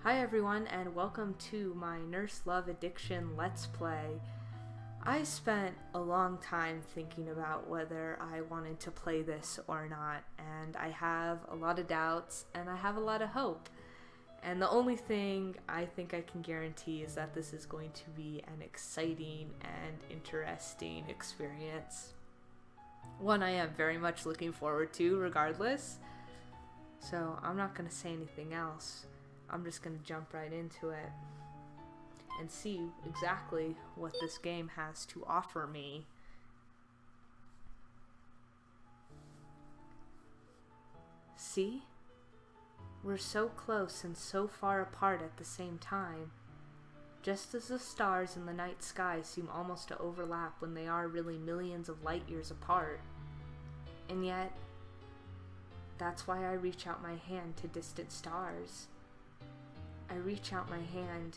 Hi everyone, and welcome to my Nurse Love Addiction Let's Play. I spent a long time thinking about whether I wanted to play this or not, and I have a lot of doubts and I have a lot of hope. And the only thing I think I can guarantee is that this is going to be an exciting and interesting experience. One I am very much looking forward to regardless. So I'm not going to say anything else. I'm just going to jump right into it and see exactly what this game has to offer me. See? We're so close and so far apart at the same time. Just as the stars in the night sky seem almost to overlap when they are really millions of light years apart. And yet, that's why I reach out my hand to distant stars. I reach out my hand.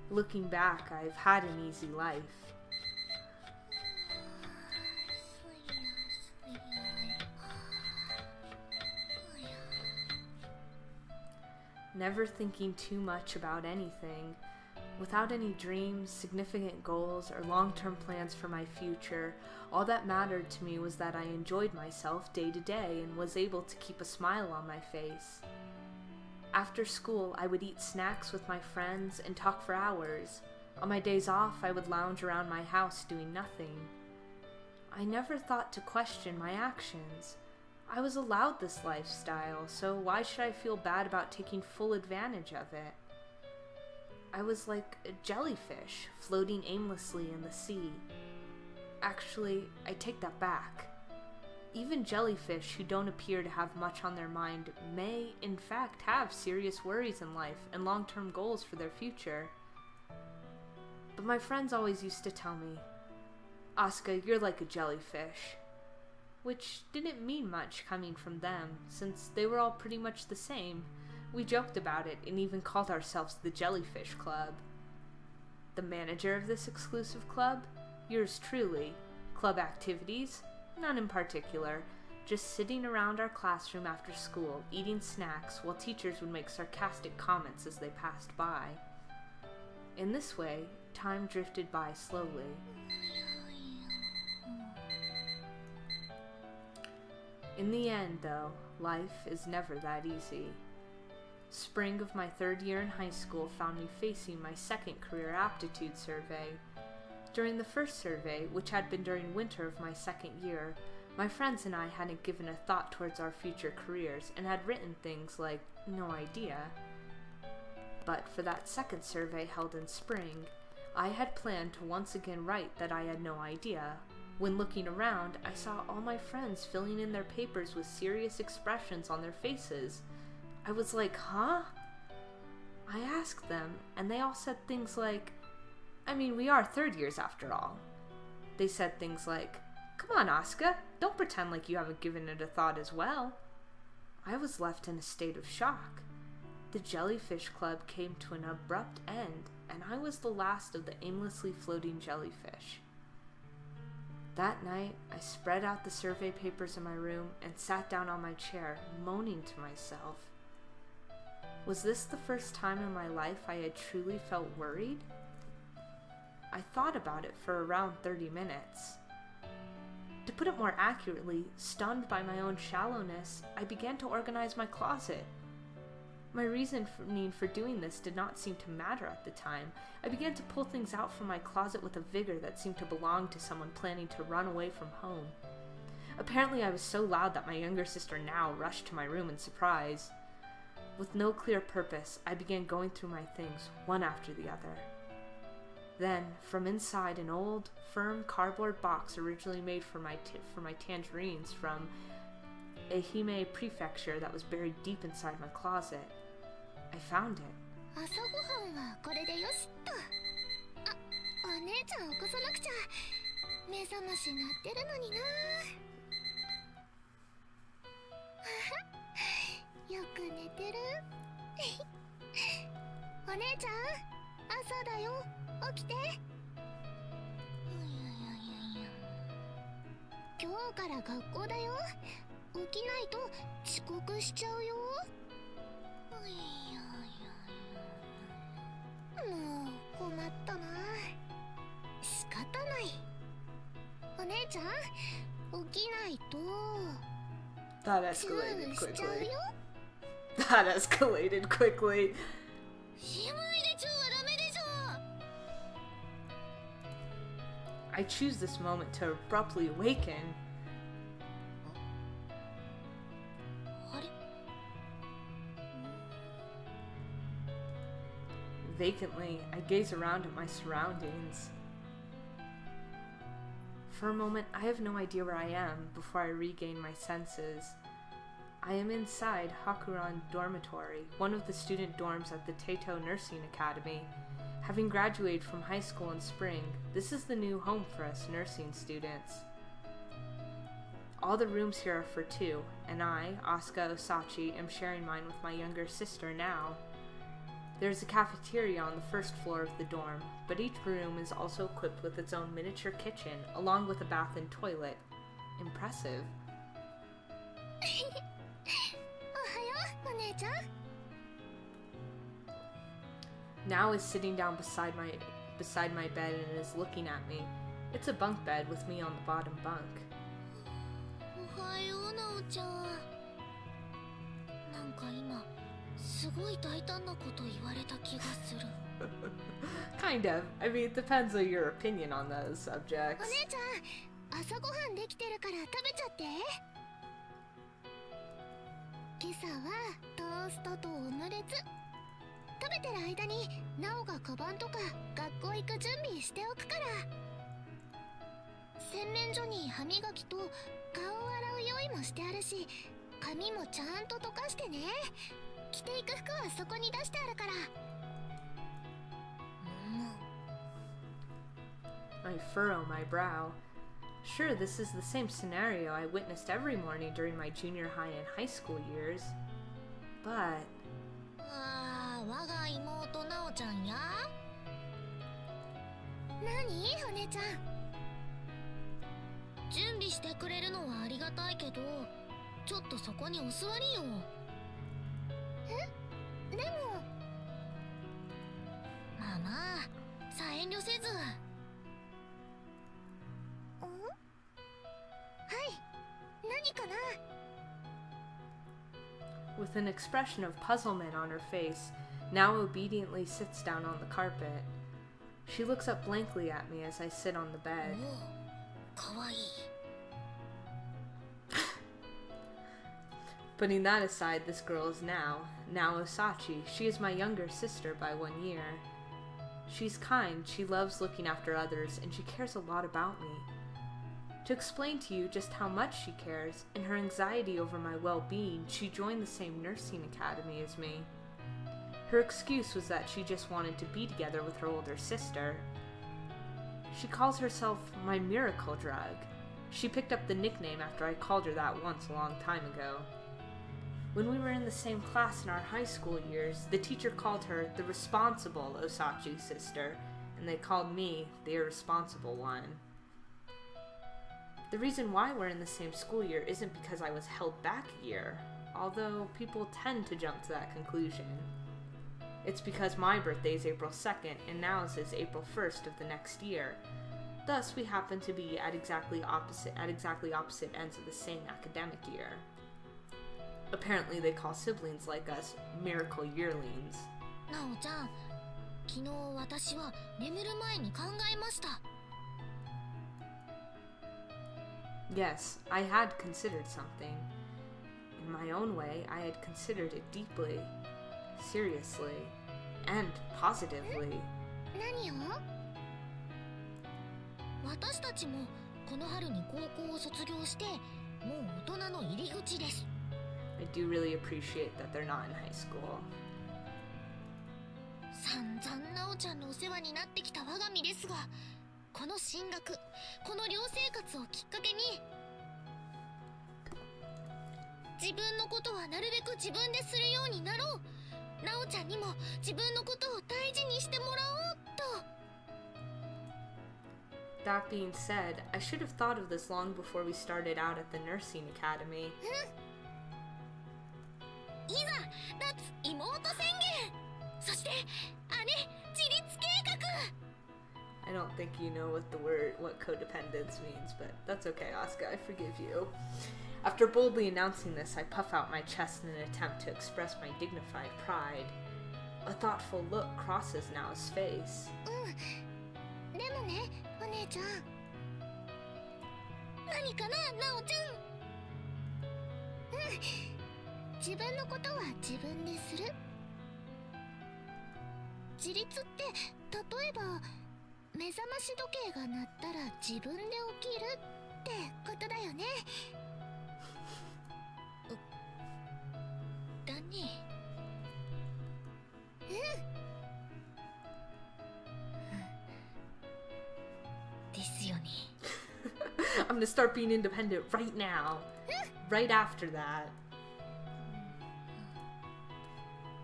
Looking back, I've had an easy life. Never thinking too much about anything, without any dreams, significant goals, or long-term plans for my future. All that mattered to me was that I enjoyed myself day to day and was able to keep a smile on my face. After school, I would eat snacks with my friends and talk for hours. On my days off, I would lounge around my house doing nothing. I never thought to question my actions. I was allowed this lifestyle, so why should I feel bad about taking full advantage of it? I was like a jellyfish floating aimlessly in the sea. Actually, I take that back. Even jellyfish who don't appear to have much on their mind may, in fact, have serious worries in life and long-term goals for their future. But my friends always used to tell me, "Asuka, you're like a jellyfish." Which didn't mean much coming from them, since they were all pretty much the same. We joked about it and even called ourselves the Jellyfish Club. The manager of this exclusive club? Yours truly. Club activities? None in particular. Just sitting around our classroom after school, eating snacks, while teachers would make sarcastic comments as they passed by. In this way, time drifted by slowly. In the end, though, life is never that easy. Spring of my third year in high school found me facing my second career aptitude survey. During the first survey, which had been during winter of my second year, my friends and I hadn't given a thought towards our future careers and had written things like, "no idea." But for that second survey held in spring, I had planned to once again write that I had no idea. When looking around, I saw all my friends filling in their papers with serious expressions on their faces. I was like, huh? I asked them, and they all said things like, we are third years after all. They said things like, "Come on, Asuka, don't pretend like you haven't given it a thought as well." I was left in a state of shock. The Jellyfish Club came to an abrupt end, and I was the last of the aimlessly floating jellyfish. That night, I spread out the survey papers in my room and sat down on my chair, moaning to myself. Was this the first time in my life I had truly felt worried? I thought about it for around 30 minutes. To put it more accurately, stunned by my own shallowness, I began to organize my closet. My reasoning for doing this did not seem to matter at the time. I began to pull things out from my closet with a vigor that seemed to belong to someone planning to run away from home. Apparently I was so loud that my younger sister now rushed to my room in surprise. With no clear purpose, I began going through my things, one after the other. Then, from inside an old, firm cardboard box originally made for my tangerines from Ehime Prefecture that was buried deep inside my closet, I found it. 朝ごはんはこれでよしっと。お姉ちゃん起こさなくちゃ。目覚まし鳴ってるのにな。よく寝てる姉ちゃん、朝だよ、起きて。今日から学校だよ。起きないと遅刻しちゃうよ。もう困ったな。仕方ない。お姉ちゃん、起きないと That escalated チューしちゃう quickly. よ。That escalated quickly. しまいでチューはダメでしょ。I choose this moment to abruptly awaken. あれ Vacantly, I gaze around at my surroundings. For a moment, I have no idea where I am before I regain my senses. I am inside Hakuran Dormitory, one of the student dorms at the Taito Nursing Academy. Having graduated from high school in spring, this is the new home for us nursing students. All the rooms here are for two, and I, Asuka Osachi, am sharing mine with my younger sister now. There's a cafeteria on the first floor of the dorm, but each room is also equipped with its own miniature kitchen, along with a bath and toilet. Impressive. おはよう、お姉ちゃん。 Now is sitting down beside my bed and is looking at me. It's a bunk bed with me on the bottom bunk. おはよう、なおちゃん。なんか今すごい大胆なこと言われた気がする。 Kind of. I mean, it depends on your opinion on those お subjects. 姉ちゃん、朝ごはんできてるから食べちゃって。今朝はトーストとオムレツ。食べてる間になおがカバンとか学校行く準備しておくから。洗面所に歯磨きと顔を洗う用意もしてあるし、髪もちゃんと溶かしてね。着ていく服はそこに出してあるから。I furrow my brow. Sure, this is the same scenario I witnessed every morning during my junior high and high school years. But... ああ、我が妹なおちゃんや。何、お姉ちゃん。準備してくれるのはありがたいけど、ちょっとそこにお座りよ。え？でも。まあまあ、さあ遠慮せず。はい、何かな。 With an expression of puzzlement on her face, now obediently sits down on the carpet. She looks up blankly at me as I sit on the bed. かわいい。 Putting that aside, this girl is now Osachi. She is my younger sister by 1 year. She's kind, she loves looking after others, and she cares a lot about me. To explain to you just how much she cares, and her anxiety over my well-being, she joined the same nursing academy as me. Her excuse was that she just wanted to be together with her older sister. She calls herself my miracle drug. She picked up the nickname after I called her that once a long time ago. When we were in the same class in our high school years, the teacher called her the responsible Osachi sister, and they called me the irresponsible one. The reason why we're in the same school year isn't because I was held back a year, although people tend to jump to that conclusion. It's because my birthday is April 2nd and Nao's is April 1st of the next year. Thus, we happen to be at exactly opposite ends of the same academic year. Apparently, they call siblings like us miracle yearlings. なおちゃん、昨日私は眠る前に考えました。 Yes, I had considered something. In my own way, I had considered it deeply, seriously, and positively. 何を？私たちもこの春に高校を卒業して、もう大人の入り口です。 I do really appreciate that they're not in high school. 散々なおちゃんのお世話になってきた我が身ですが、この進学、この寮生活をきっかけに、自分のことはなるべく自分でするようになろう。なおちゃんにも自分のことを大事にしてもらおうと。 That being said, I should have thought of this long before we started out at the nursing academy. いざ脱妹宣言、そして姉自立計画。 I don't think you know what codependence means, but that's okay, Asuka, I forgive you. After boldly announcing this, I puff out my chest in an attempt to express my dignified pride. A thoughtful look crosses Nao's face. でもね、お姉ちゃん。何かな、なおちゃん。自分のことは自分でする。自立って例えば目覚まし時計が鳴ったら自分で起きるってことだよね。だね。ですよね。I'm gonna start being independent right now. Right after that.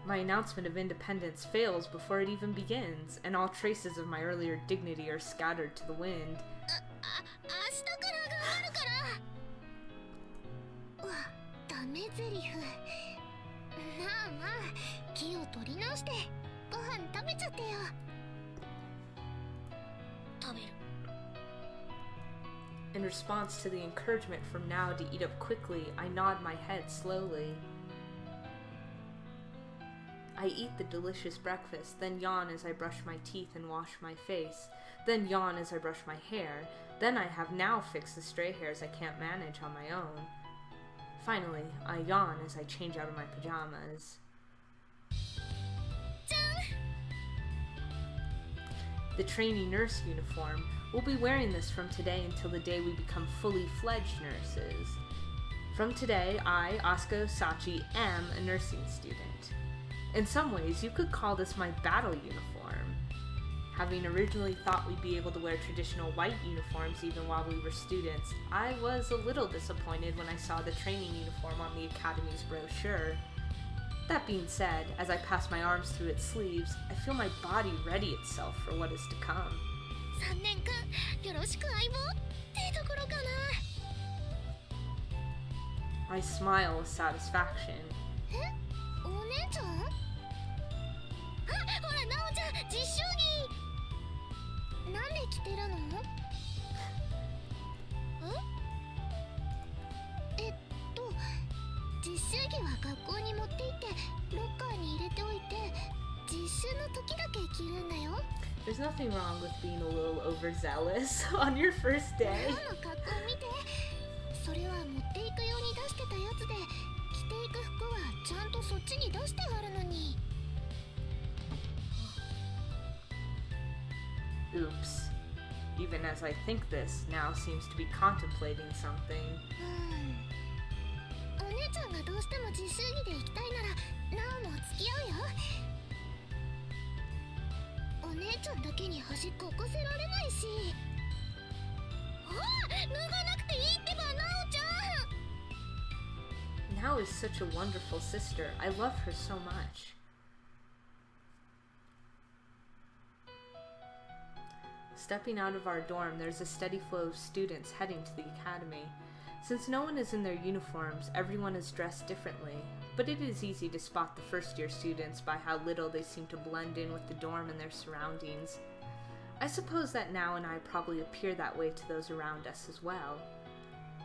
My announcement of independence fails before it even begins, and all traces of my earlier dignity are scattered to the wind. 明日から頑張るから。わ、ダメゼリフ。まあまあ、気を取り直してご飯食べちゃってよ。食べる。 In response to the encouragement from Nao to eat up quickly, I nod my head slowly. I eat the delicious breakfast, then yawn as I brush my teeth and wash my face, then yawn as I brush my hair, then I have Nao fix the stray hairs I can't manage on my own. Finally, I yawn as I change out of my pajamas. The trainee nurse uniform. We'll be wearing this from today until the day we become fully fledged nurses. From today, I, Asuka Sachi, am a nursing student. In some ways, you could call this my battle uniform. Having originally thought we'd be able to wear traditional white uniforms even while we were students, I was a little disappointed when I saw the training uniform on the Academy's brochure. That being said, as I pass my arms through its sleeves, I feel my body ready itself for what is to come. 3年間よろしく相棒ってところかな。 I smile with satisfaction. お姉ちゃん？あ、ほら、なおちゃん、実習着。なんで着てるの？実習着は学校に持って行ってロッカーに入れておいて実習の時だけ着るんだよ。 There's nothing wrong with being a little overzealous on your first day. 今の格好見て。それは持っていくように出してたやつで、着ていく服はちゃんとそっちに出してあるのに。 Oops. Even as I think this, Now seems to be contemplating something. お姉ちゃんがどうしても実習着で行きたいなら、なおも付き合うよ。お姉ちゃんだけに端っこ起こせられないし。脱がなくていいってば、なおちゃん。 Now is such a wonderful sister. I love her so much. Stepping out of our dorm, there's a steady flow of students heading to the academy. Since no one is in their uniforms, everyone is dressed differently, but it is easy to spot the first-year students by how little they seem to blend in with the dorm and their surroundings. I suppose that Now and I probably appear that way to those around us as well.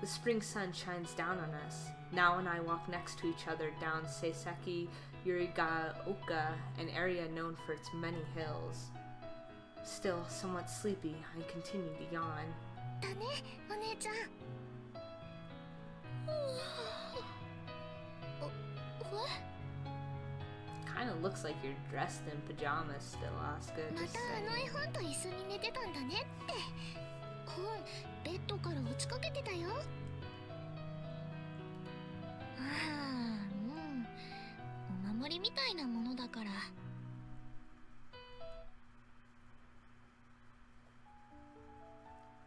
The spring sun shines down on us. Now and I walk next to each other down Seiseki Yurigaoka, an area known for its many hills. Still somewhat sleepy, I continue to yawn. だね、お姉ちゃん。Kinda looks like you're dressed in pajamas still, Asuka. ま Just たあの絵 saying. 本と一緒に寝てたんだねって。本、ベッドから落ちかけてたよ。お守りみたいなものだから。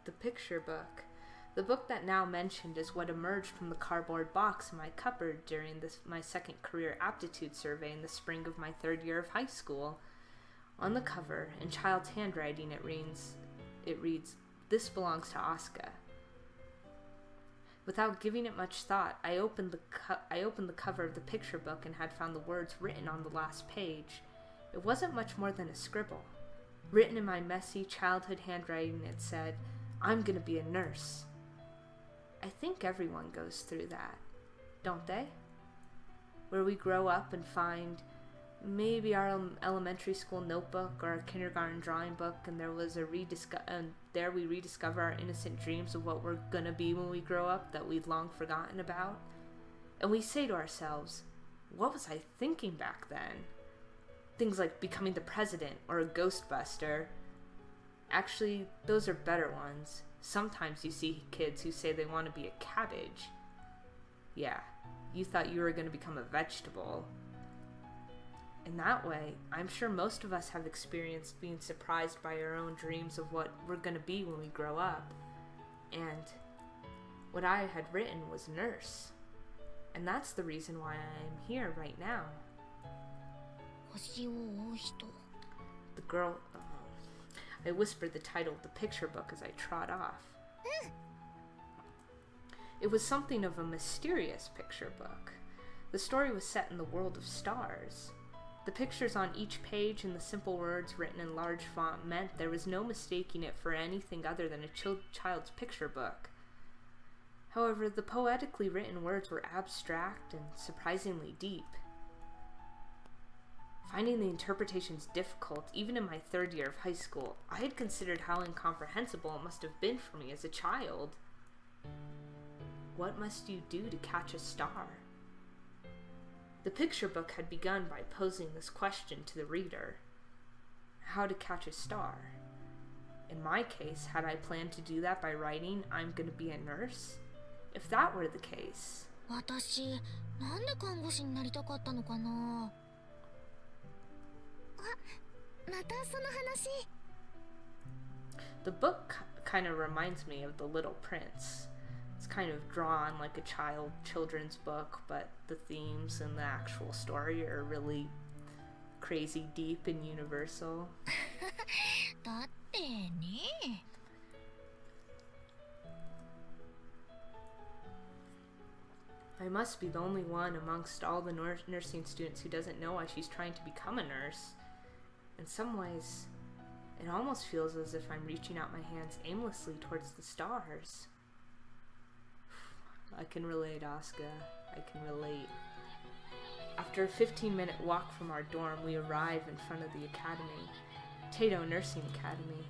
The picture book. The book that now mentioned is what emerged from the cardboard box in my cupboard during my second career aptitude survey in the spring of my third year of high school. On the cover, in child's handwriting, it reads, "This belongs to Asuka." Without giving it much thought, I opened the cover of the picture book and had found the words written on the last page. It wasn't much more than a scribble. Written in my messy childhood handwriting, it said, "I'm gonna be a nurse." I think everyone goes through that, don't they? Where we grow up and find maybe our elementary school notebook or our kindergarten drawing book, and there we rediscover our innocent dreams of what we're gonna be when we grow up that we'd long forgotten about. And we say to ourselves, what was I thinking back then? Things like becoming the president or a Ghostbuster. Actually, those are better ones. Sometimes you see kids who say they want to be a cabbage. Yeah, you thought you were going to become a vegetable. In that way, I'm sure most of us have experienced being surprised by our own dreams of what we're going to be when we grow up. And what I had written was nurse. And that's the reason why I am here right now. The girl... I whispered the title of the picture book as I trod off. It was something of a mysterious picture book. The story was set in the world of stars. The pictures on each page and the simple words written in large font meant there was no mistaking it for anything other than a child's picture book. However, the poetically written words were abstract and surprisingly deep. Finding the interpretations difficult, even in my third year of high school, I had considered how incomprehensible it must have been for me as a child. What must you do to catch a star? The picture book had begun by posing this question to the reader. How to catch a star? In my case, had I planned to do that by writing, "I'm gonna be a nurse"? If that were the case... 私、なんで看護師になりたかったのかな。またその話。The book kind of reminds me of The Little Prince. It's kind of drawn like a children's book, but the themes and the actual story are really crazy deep and universal. だってね。I must be the only one amongst all the nursing students who doesn't know why she's trying to become a nurse. In some ways, it almost feels as if I'm reaching out my hands aimlessly towards the stars. I can relate, Asuka. I can relate. After a 15-minute walk from our dorm, we arrive in front of the academy, Tato Nursing Academy.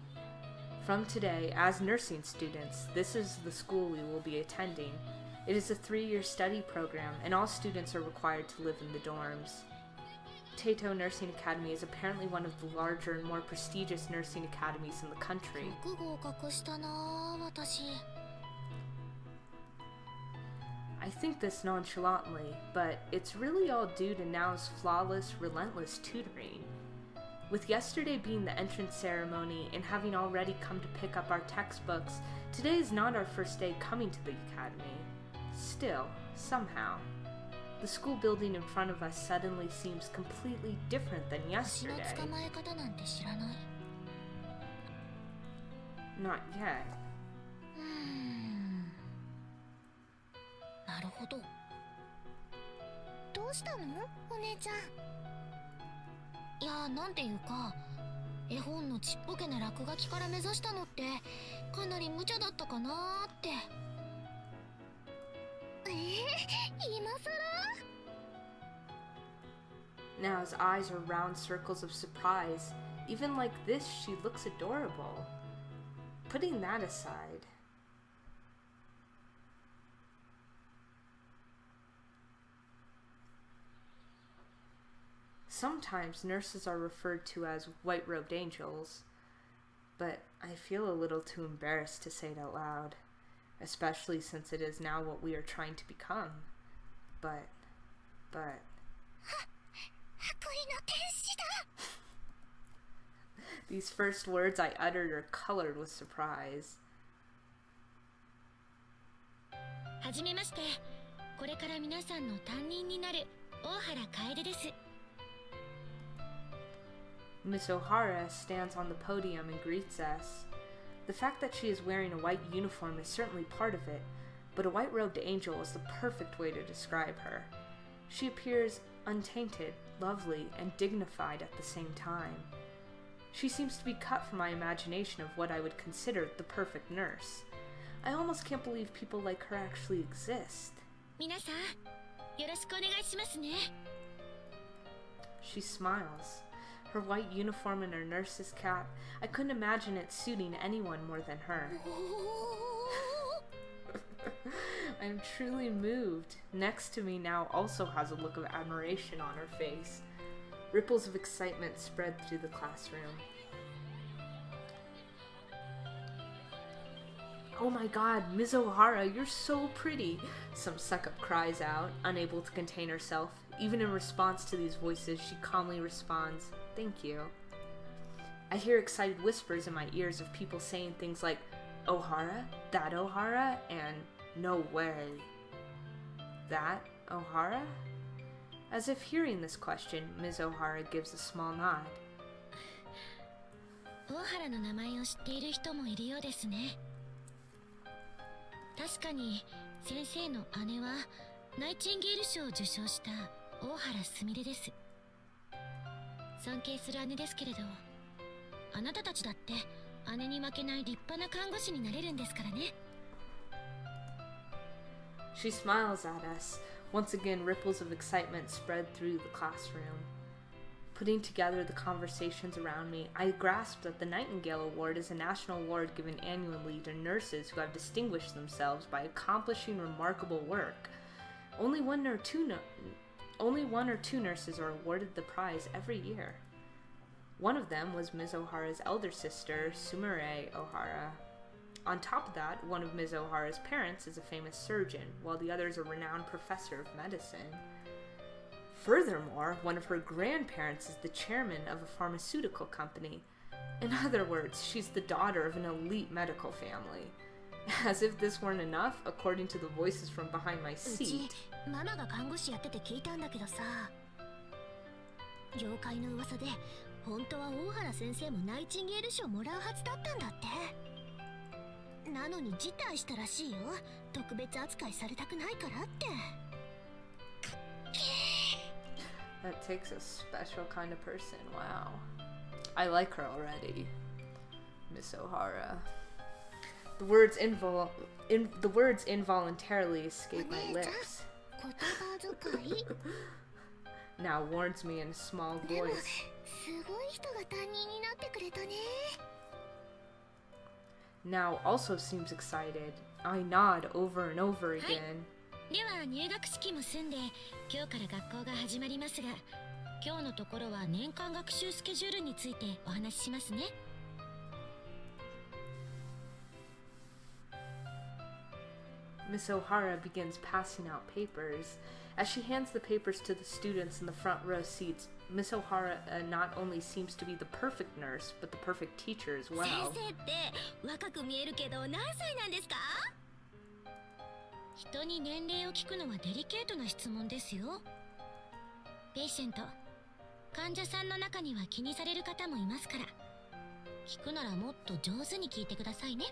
From today, as nursing students, this is the school we will be attending. It is a 3-year study program, and all students are required to live in the dorms. Tato Nursing Academy is apparently one of the larger and more prestigious nursing academies in the country. よく合格したな、私。I think this nonchalantly, but it's really all due to Now's flawless, relentless tutoring. With yesterday being the entrance ceremony and having already come to pick up our textbooks, today is not our first day coming to the academy. Still, somehow, the school building in front of us suddenly seems completely different than 足の yesterday. 捕まえ方なんて知らない。Not yet. なるほど。どうしたの、お姉ちゃん。いや、なんていうか、絵本のちっぽけな落書きから目指したのってかなり無茶だったかなーって。今さら Now's eyes are round circles of surprise. Even like this, she looks adorable. Putting that aside, sometimes nurses are referred to as white-robed angels, but I feel a little too embarrassed to say it out loud, especially since it is now what we are trying to become. But... 悪意の天使だ。 These first words I uttered are colored with surprise. じめまして。これから皆さんの担任になる大原楓です。 Miss O'Hara stands on the podium and greets us. The fact that she is wearing a white uniform is certainly part of it, but a white-robed angel is the perfect way to describe her. She appears untainted, lovely, and dignified at the same time. She seems to be cut from my imagination of what I would consider the perfect nurse. I almost can't believe people like her actually exist. 皆さん、よろしくお願いしますね。 She smiles. Her white uniform and her nurse's cap, I couldn't imagine it suiting anyone more than her. I am truly moved. Next to me now also has a look of admiration on her face. Ripples of excitement spread through the classroom. Oh my god, Ms. O'Hara, you're so pretty! Some suck-up cries out, unable to contain herself. Even in response to these voices, she calmly responds, "Thank you." I hear excited whispers in my ears of people saying things like, "O'Hara? That O'Hara?" and "No way." That O'Hara? As if hearing this question, Ms. O'Hara gives a small nod. 大原の名前を知っている人もいるようですね。確かに先生の姉はナイチンゲール賞を受賞した大原すみれです。尊敬する姉ですけれど、あなたたちだって姉に負けない立派な看護師になれるんですからね。 She smiles at us. Once again, ripples of excitement spread through the classroom. Putting together the conversations around me, I grasped that the Nightingale Award is a national award given annually to nurses who have distinguished themselves by accomplishing remarkable work. Only one or two nurses are awarded the prize every year. One of them was Ms. O'Hara's elder sister, Sumire O'Hara. On top of that, one of Ms. O'Hara's parents is a famous surgeon, while the other is a renowned professor of medicine. Furthermore, one of her grandparents is the chairman of a pharmaceutical company. In other words, she's the daughter of an elite medical family. As if this weren't enough, according to the voices from behind my seat. ママが看護師やってて聞いたんだけどさ、業界の噂で本当は大原先生もナイチンゲール賞もらうはずだったんだって。なのに辞退したらしいよ。特別扱いされたくないからって。 That takes a special kind of person. Wow. I like her already. Miss O'Hara. The words involuntarily escape my lips. Now warns me in a small voice. Now also seems excited. I nod over and over again. では入学式も済んで今日から学校が始まりますが、今日のところは年間学習スケジュールについてお話ししますね。 Miss O'Hara begins passing out papers. As she hands the papers to the students in the front row seats, Miss O'Hara not only seems to be the perfect nurse, but the perfect teacher as well. 先生って若く見えるけど何歳なんですか？ 人に年齢を聞くのはデリケートな質問ですよ。ペイシェント、患者さんの中には気にされる方もいますから、聞くならもっと上手に聞いてくださいね。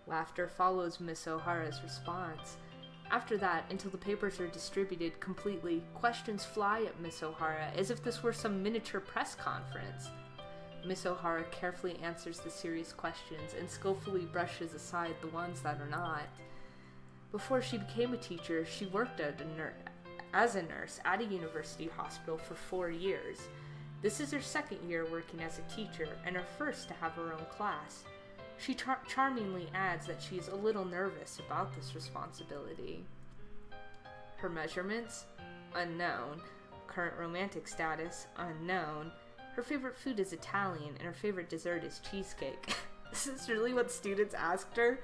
Laughter follows Miss O'Hara's response. After that, until the papers are distributed completely, questions fly at Miss O'Hara as if this were some miniature press conference. Miss O'Hara carefully answers the serious questions and skillfully brushes aside the ones that are not. Before she became a teacher, she worked as a nurse at a university hospital for 4 years. This is her second year working as a teacher and her first to have her own class. She charmingly adds that she is a little nervous about this responsibility. Her measurements? Unknown. Current romantic status? Unknown. Her favorite food is Italian and her favorite dessert is cheesecake. This is really what students asked her?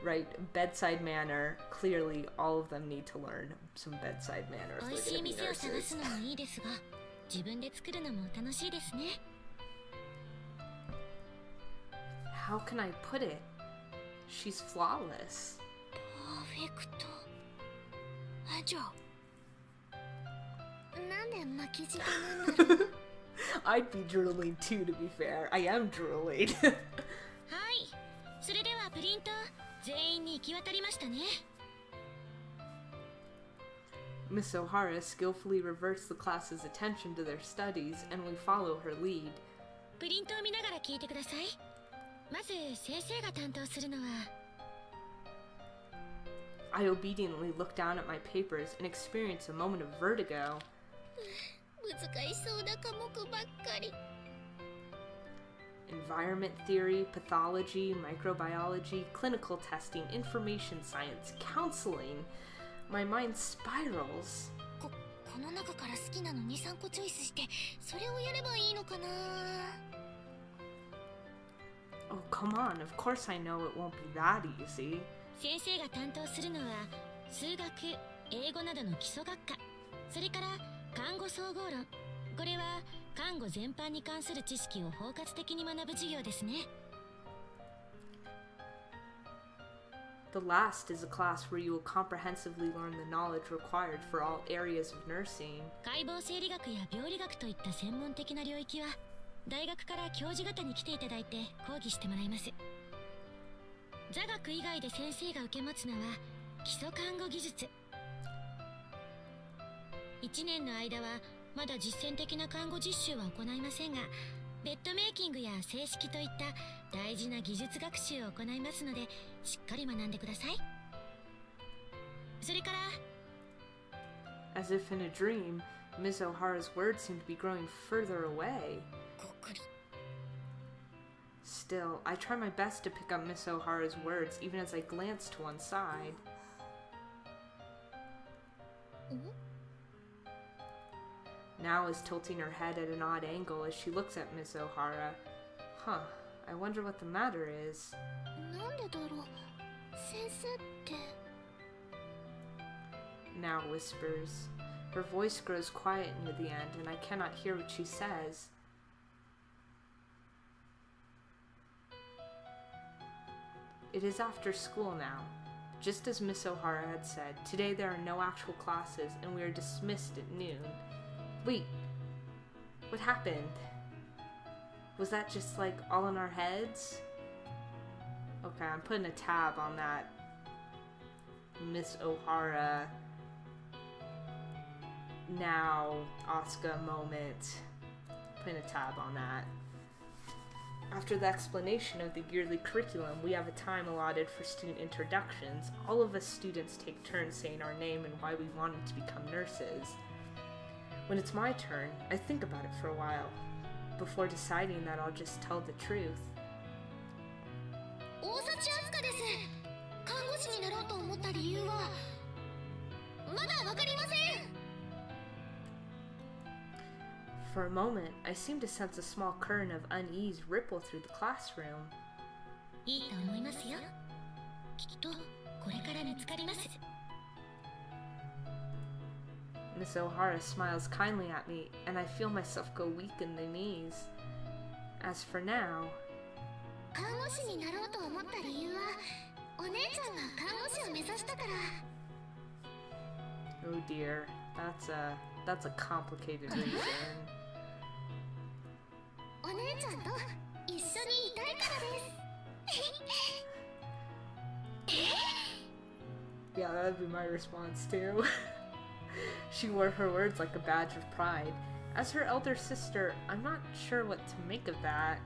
Right, bedside manner. Clearly, all of them need to learn some bedside manner if they're going to be nurses. How can I put it? She's flawless. ーフェクトじゃあなんで巻き舌なんだろう。I'd be drooling too, to be fair. I am drooling. はい、それではプリント全員に行き渡りましたね。Miss O'Hara skillfully reverts the class's attention to their studies, and we follow her lead. プリントを見ながら聞いてください。まず先生が担当するのは I obediently look down at my papers and experience a moment of vertigo. 難しそうな科目ばっかり。Environment theory, pathology, microbiology, clinical testing, information science, counseling. My mind spirals. この中から好きなの 2,3 個チョイスしてそれをやればいいのかな。Oh, come on. Of course I know it won't be that easy. 先生が担当するのは数学、英語などの基礎学科、それから看護総合論。これは看護全般に関する知識を包括的に学ぶ授業ですね。The last is a class where you will comprehensively learn the knowledge required for all areas of nursing. 解剖生理学や病理学といった専門的な領域は大学から教授方に来ていただいて講義してもらいます。座学以外で先生が受け持つのは基礎看護技術。1年の間はまだ実践的な看護実習は行いませんが、ベッドメイキングや正式といった大事な技術学習を行いますので、しっかり学んでください。それから As if in a dream, Miss O'Hara's words seem to be growing further away. ごっくり。 Still, I try my best to pick up Miss O'Hara's words even as I glance to one side. Now is tilting her head at an odd angle as she looks at Miss O'Hara. Huh, I wonder what the matter is. なんでだろう。先生って。 Now whispers. Her voice grows quiet near the end, and I cannot hear what she says. It is after school now. Just as Miss O'Hara had said, today there are no actual classes, and we are dismissed at noon. Wait, what happened? Was that just like all in our heads? Okay, I'm putting a tab on that Miss O'Hara now Asuka moment. Putting a tab on that. After the explanation of the yearly curriculum, we have a time allotted for student introductions. All of us students take turns saying our name and why we wanted to become nurses. When it's my turn, I think about it for a while, before deciding that I'll just tell the truth. 大幸あすかです。看護師になろうと思った理由はまだわかりません。 For a moment, I seem to sense a small current of unease ripple through the classroom. いいと思いますよ。きっとこれから見つかります。 Miss O'Hara smiles kindly at me, and I feel myself go weak in the knees. As for now, 看護師になろうと思った理由はお姉ちゃんが看護師を目指したから。 oh dear, that's a complicated reason. お姉ちゃんと一緒にいたいからです。 Yeah, that'd be my response too. She wore her words like a badge of pride. As her elder sister, I'm not sure what to make of that.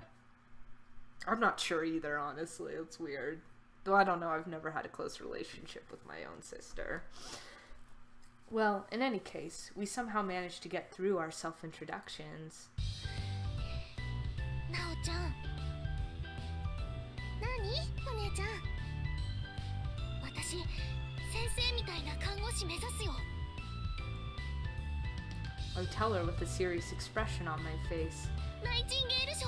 I'm not sure either, honestly. It's weird. Though I don't know, I've never had a close relationship with my own sister. Well, in any case, we somehow managed to get through our self-introductions. なおちゃん。何？お姉ちゃん。私、先生みたいな看護師目指すよ。 I tell her with a serious expression on my face. ナイチンゲール賞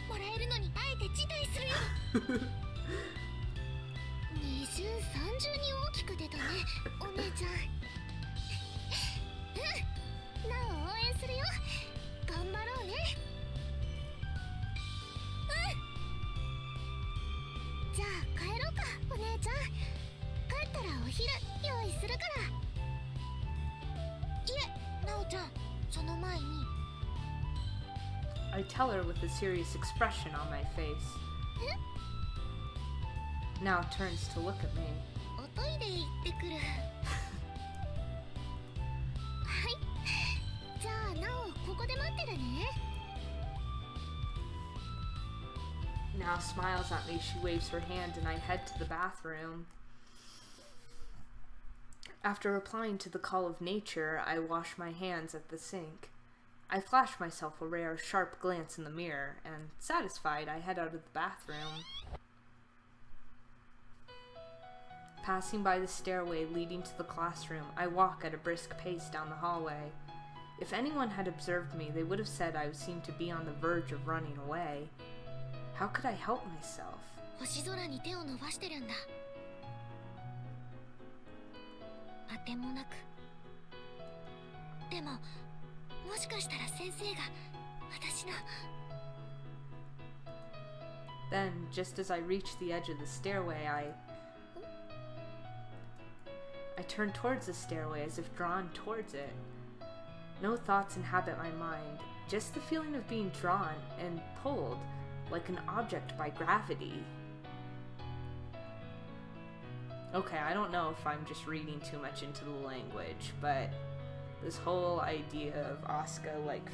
もらえるのにあえて辞退するよ。二重三重に大きく出たね、お姉ちゃん。うん、なお応援するよ。頑張ろうね。うん。じゃあ帰ろうか、お姉ちゃん。帰ったらするから。いえ、なおちゃん、その前に。I tell her with a serious expression on my face. Now turns to look at me. おトイレ行ってくる。はい。じゃあ、なお、ここで待ってるね。Now smiles at me, she waves her hand, and I head to the bathroom. After replying to the call of nature, I wash my hands at the sink. I flash myself a rare, sharp glance in the mirror, and, satisfied, I head out of the bathroom. Passing by the stairway leading to the classroom, I walk at a brisk pace down the hallway. If anyone had observed me, they would have said I seemed to be on the verge of running away. How could I help myself? 星空に手を伸ばしてるんだ。あてもなく。でも、もしかしたら先生が私の。Then, just as I reach the edge of the stairway, I turn towards the stairway as if drawn towards it. No thoughts inhabit my mind, just the feeling of being drawn and pulled like an object by gravity. Okay, I don't know if I'm just reading too much into the language, but this whole idea of Asuka, like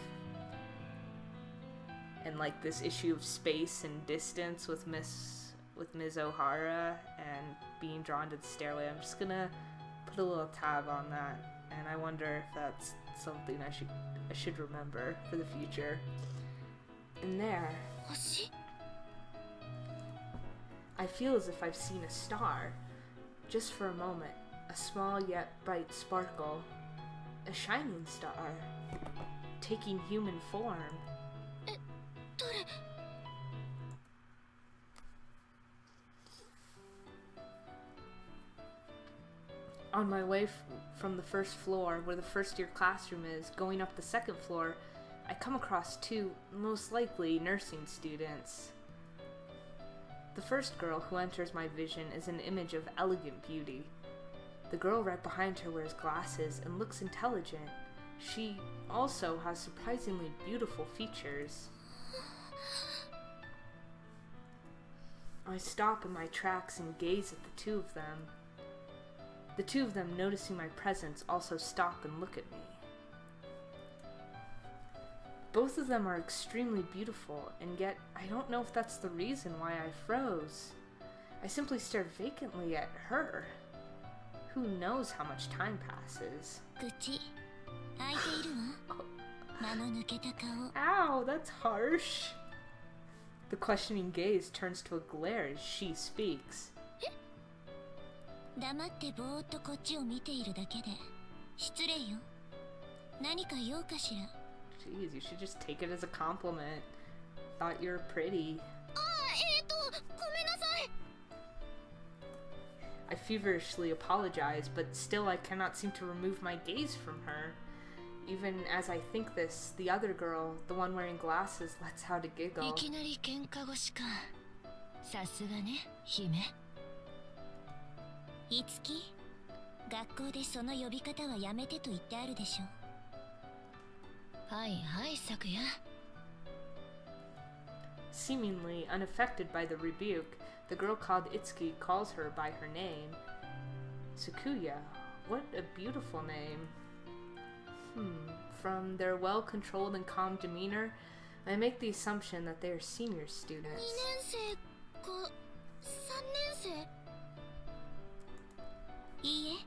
this issue of space and distance with Ms. O'Hara and being drawn to the stairway, I'm just gonna put a little tab on that, and I wonder if that's something I should remember for the future. And there, I feel as if I've seen a star. Just for a moment, a small yet bright sparkle. A shining star. Taking human form. On my way from the first floor, where the first year classroom is, going up the second floor, I come across two, most likely, nursing students. The first girl who enters my vision is an image of elegant beauty. The girl right behind her wears glasses and looks intelligent. She also has surprisingly beautiful features. I stop in my tracks and gaze at the two of them. The two of them, noticing my presence, also stop and look at me. Both of them are extremely beautiful, and yet I don't know if that's the reason why I froze. I simply stare vacantly at her. Who knows how much time passes? Ow, that's harsh. The questioning gaze turns to a glare as she speaks. 黙ってぼーっとこっちを見ているだけで失礼よ。何か用かしら。 Jeez, you should just take it as a compliment. Thought you were pretty. ごめんなさい。 I feverishly apologize, but still I cannot seem to remove my gaze from her. Even as I think this, the other girl, the one wearing glasses, lets out a giggle. いきなり喧嘩腰か。さすがね、姫。いつき、学校でその呼び方はやめてと言ってあるでしょ。はいはい、昨夜。 Seemingly unaffected by the rebuke, the girl called Itsuki calls her by her name. Sakuya, what a beautiful name. From their well-controlled and calm demeanor, I make the assumption that they are senior students. 2年生か3年生？いいえ、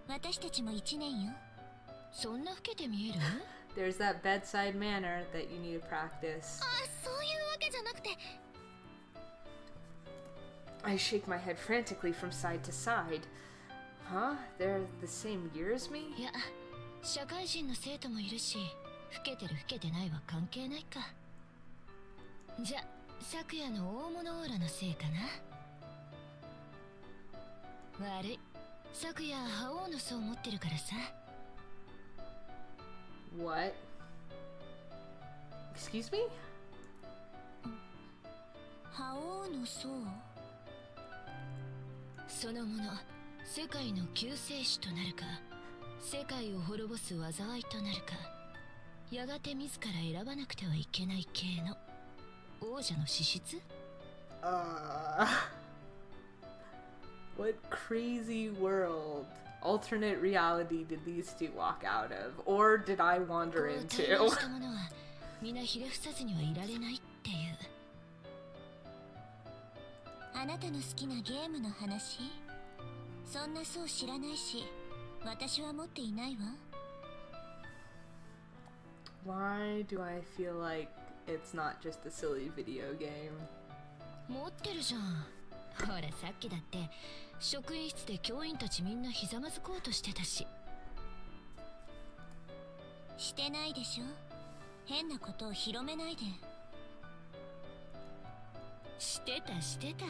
私たちも1年よ。そんな老けて見える？ There's that bedside manner that you need to practice. そういうわけじゃなくて。 I shake my head frantically from side to side. Huh? They're the same year as me? いや、社会人の生徒もいるし、老けてる老けてないは関係ないか。じゃ、昨夜の大物オーラのせいかな。悪い。昨夜覇王の層を持ってるからさ。What? Excuse me? 覇王の層そのもの、世界の救世主となるか、世界を滅ぼす災いとなるか、やがて自ら選ばなくてはいけない系の王者の資質。What crazy world, alternate reality did these two walk out of? Or did I wander into? こうしたものは皆ひれ伏さずにはいられないっていう。あなたの好きなゲームの話？そんなそう知らないし、私は持っていないわ。Why do I feel like it's not just a silly video game? 持ってるじゃん。ほらさっきだって職員室で教員たちみんなひざまずこうとしてたし。してないでしょ。変なことを広めないで。してたしてた。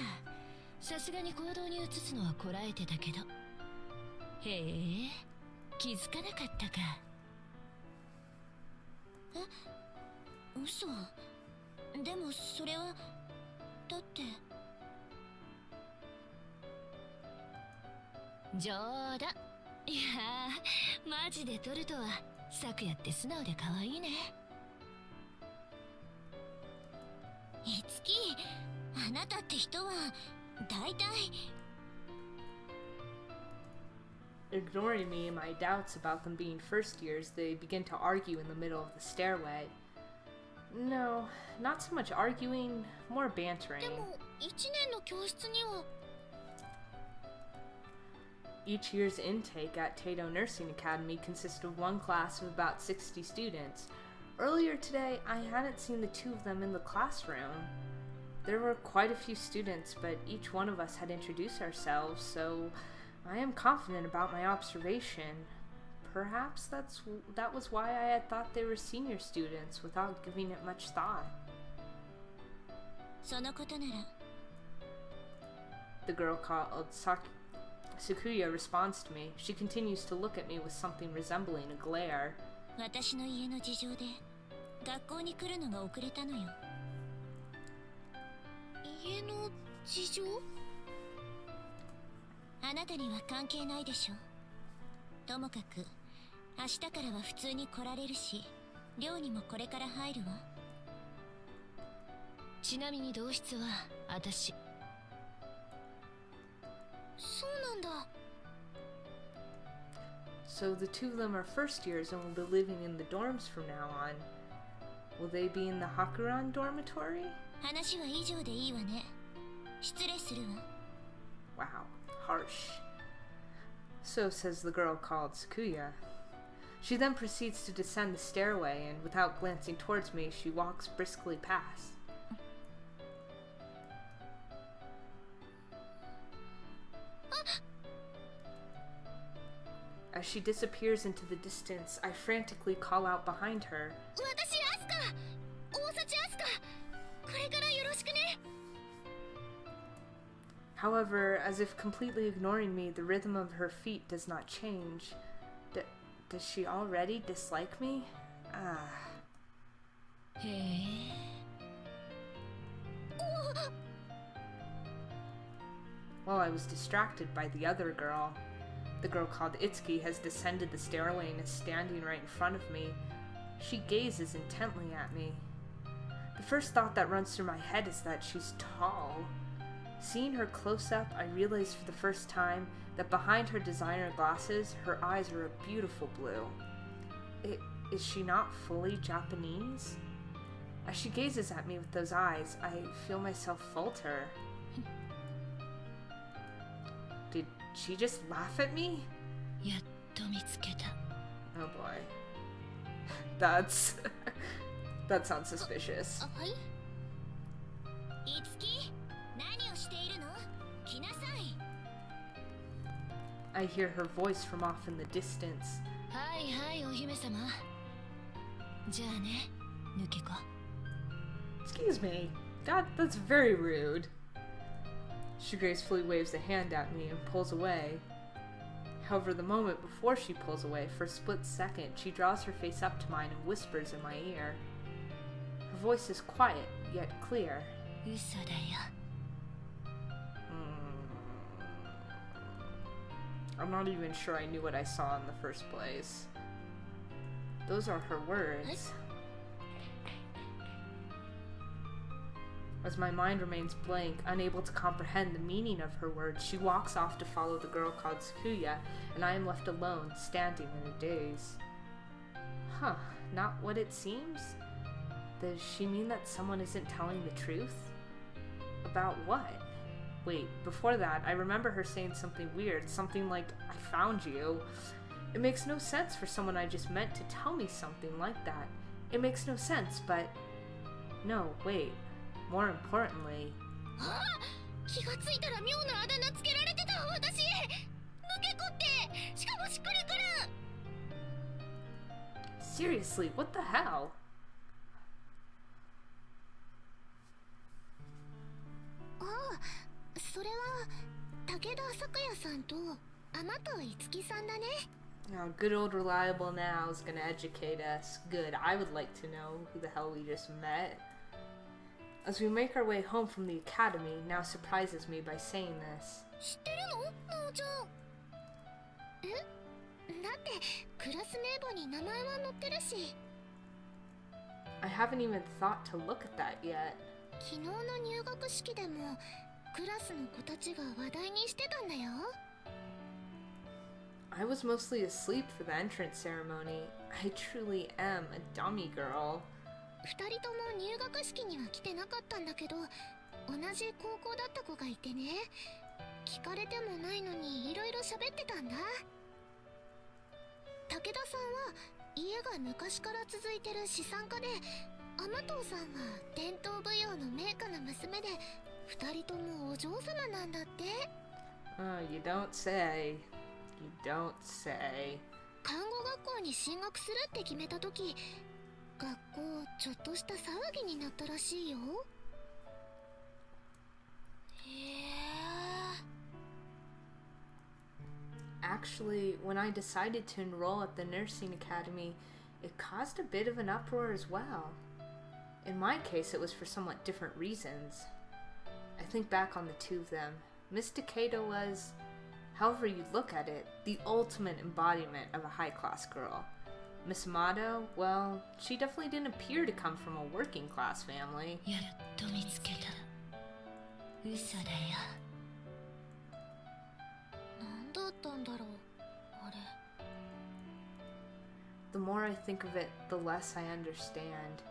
さすがに行動に移すのはこらえてたけど。へえ、気づかなかったか。え、嘘。でもそれはだって。冗談。いやー、マジで撮るとは昨夜って素直で可愛いね。いつき、あなたって人は大体。Ignoring me and my doubts about them being first years, they begin to argue in the middle of the stairway. No, not so much arguing, more bantering. でも1年の教室には。Each year's intake at Tato Nursing Academy consisted of one class of about 60 students. Earlier today, I hadn't seen the two of them in the classroom. There were quite a few students, but each one of us had introduced ourselves, so I am confident about my observation. Perhaps that was why I had thought they were senior students without giving it much thought. そのことなら。The girl called Sakuya responds to me. She continues to look at me with something resembling a glare. 私の家の事情で学校に来るのが遅れたのよ。家の事情？あなたには関係ないでしょ。ともかく明日からは普通に来られるし、寮にもこれから入るわ。ちなみに同室は私。そうなんだ。So the two of them are first years and will be living in the dorms from now on. Will they be in the Hakuran dormitory? 話は以上でいいわね。失礼するWow, わ。harsh. So says the girl called Sakuya. She then proceeds to descend the stairway, and without glancing towards me, she walks briskly past. As she disappears into the distance, I frantically call out behind her. 私アスカ、大幸アスカ、これからよろしくね。However, as if completely ignoring me, the rhythm of her feet does not change. Does she already dislike me? Ah. へえ。While I was distracted by the other girl, the girl called Itsuki has descended the stairway and is standing right in front of me. She gazes intently at me. The first thought that runs through my head is that she's tall. Seeing her close up, I realize for the first time that behind her designer glasses, her eyes are a beautiful blue. Is she not fully Japanese? As she gazes at me with those eyes, I feel myself falter. Did she just laugh at me? やっと見つけた。Oh boy. That sounds suspicious. はい。いつき、何をしているの？来なさい。I hear her voice from off in the distance. はいはい、お姫様。じゃあね、抜け子。Excuse me. That's very rude. She gracefully waves a hand at me and pulls away. However, the moment before she pulls away, for a split second, she draws her face up to mine and whispers in my ear. Her voice is quiet, yet clear. 嘘だよ。I'm not even sure I knew what I saw in the first place. Those are her words. As my mind remains blank, unable to comprehend the meaning of her words, she walks off to follow the girl called Sakuya, and I am left alone, standing in a daze. Huh, not what it seems? Does she mean that someone isn't telling the truth? About what? Wait, before that, I remember her saying something weird, something like, I found you. It makes no sense for someone I just met to tell me something like that. It makes no sense, but... No, wait. More importantly... Seriously, what the hell? Oh, good old reliable now is gonna educate us. Good, I would like to know who the hell we just met. As we make our way home from the academy, now surprises me by saying this. I haven't even thought to look at that yet. I was mostly asleep for the entrance ceremony. I truly am a dummy girl. Oh, you don't say. You don't say. Actually, when I decided to enroll at the nursing academy, it caused a bit of an uproar as well. In my case, it was for somewhat different reasons. I think back on the two of them. Miss Takeda was, however you look at it, the ultimate embodiment of a high-class girl. Miss Amato, well, she definitely didn't appear to come from a working-class family. The more I think of it, the less I understand.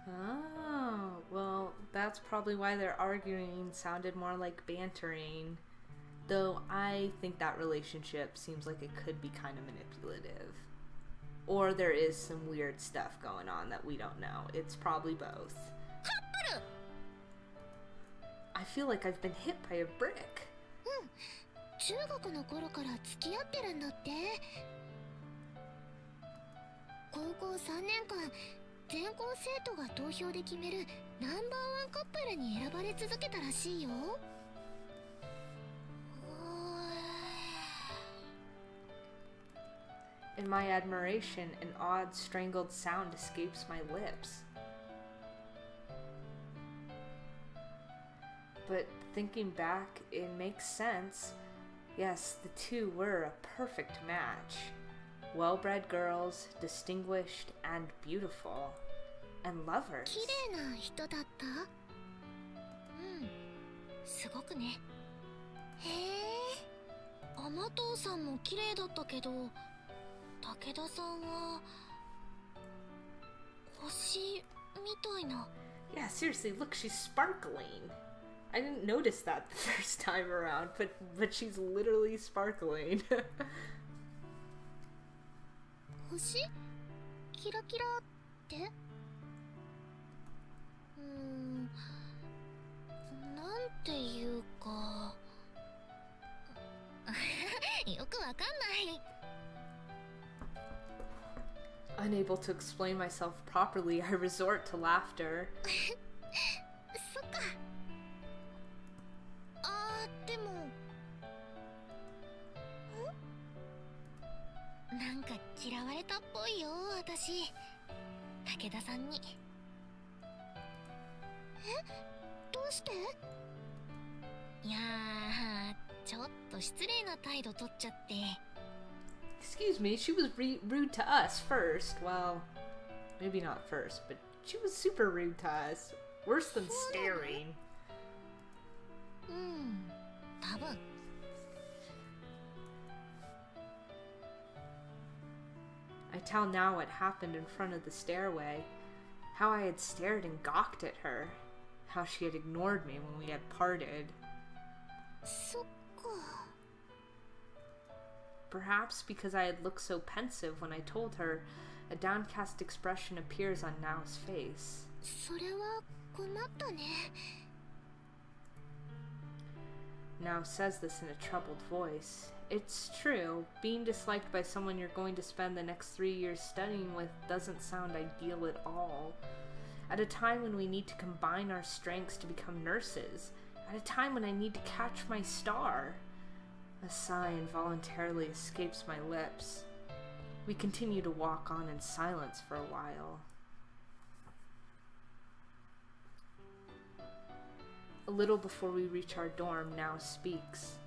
Oh, well, that's probably why their arguing sounded more like bantering. Though I think that relationship seems like it could be kind of manipulative. Or there is some weird stuff going on that we don't know. It's probably both. I feel like I've been hit by a brick. In my admiration, an odd, strangled sound escapes my lips. But thinking back, it makes sense. Yes, the two were a perfect match. Well-bred girls, distinguished and beautiful, and lovers. Yeah, seriously, look, she's sparkling. I didn't notice that the first time around, but she's literally sparkling. くわかんない。 Unable to explain myself properly, I resort to laughter. そっか。でもなんか嫌われたっぽいよ、私。武田さんに。どうして？いやー、ちょっと失礼な態度取っちゃって。 Excuse me, she was rude to us first. Well, maybe not first, but she was super rude to us. Worse than staring. 多分。I tell now what happened in front of the stairway. How I had stared and gawked at her. How she had ignored me when we had parted. そっか。 Perhaps because I had looked so pensive when I told her, a downcast expression appears on Nao's face. それは困ったね。 Nao says this in a troubled voice. It's true, being disliked by someone you're going to spend the next 3 years studying with doesn't sound ideal at all. At a time when we need to combine our strengths to become nurses. At a time when I need to catch my star. A sigh involuntarily escapes my lips. We continue to walk on in silence for a while. A little before we reach our dorm, Nao speaks.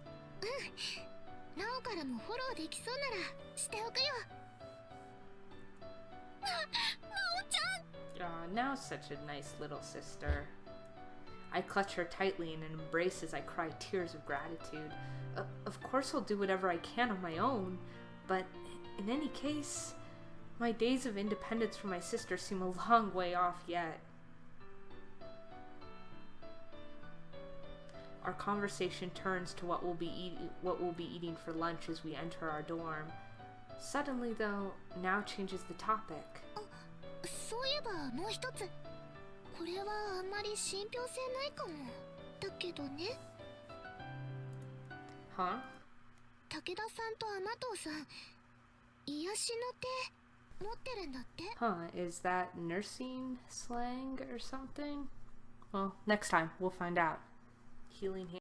なおからもフォローできそうならしておくよ。なおちゃん。Nao's such a nice little sister. I clutch her tightly in an embrace as I cry tears of gratitude. Of course I'll do whatever I can on my own, but in any case, my days of independence from my sister seem a long way off yet. Our conversation turns to what we'll be eating for lunch as we enter our dorm. Suddenly, though, Nao changes the topic. そういえばもう一つ。これはあんまり信憑性ないかも。だけどね。 Huh? 武田さんと天藤さん、癒しの手持ってるんだって。 Huh, is that nursing slang or something? Well, next time we'll find out. Healing hand.